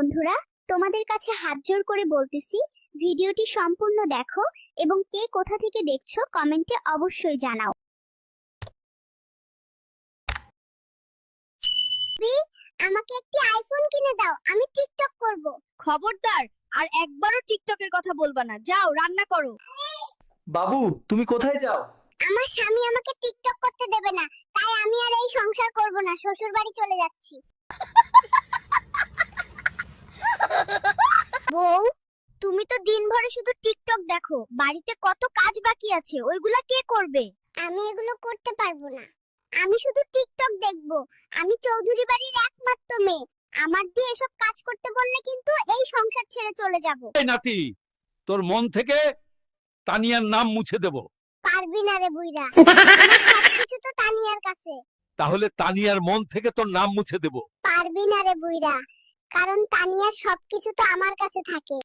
বন্ধুরা, তোমাদের কাছে হাত জোড় করে বলতেছি, ভিডিওটি সম্পূর্ণ দেখো এবং কে কোথা থেকে দেখছো কমেন্টে অবশ্যই জানাও। আমাকে একটি আইফোন কিনে দাও, আমি টিকটক করব। খবরদার, আর একবারও টিকটকের কথা বলবা না। যাও রান্না করো। বাবু, তুমি কোথায় যাও? আমার স্বামী আমাকে টিকটক করতে দেবে না, তাই আমি আর এই সংসার করব না, শ্বশুর বাড়ি চলে যাচ্ছি। বউ, তুমি তো দিনভর শুধু টিকটক দেখো, বাড়িতে কত কাজ বাকি আছে, ওইগুলা কে করবে? আমি এগুলো করতে পারবো না, আমি শুধু টিকটক দেখবো। আমি চৌধুরী বাড়ির একমাত্র মেয়ে, আমার দিয়ে এসব কাজ করতে বললে কিন্তু এই সংসার ছেড়ে চলে যাব। এই নাতি, তোর মন থেকে তানিয়ার নাম মুছে দেব। পারবি না রে বুইড়া, আমার সবকিছু তো তানিয়ার কাছে। তাহলে তানিয়ার মন থেকে তোর নাম মুছে দেব। পারবি না রে বুইড়া, কারণ তানিয়ার সবকিছু তো আমার কাছে থাকে।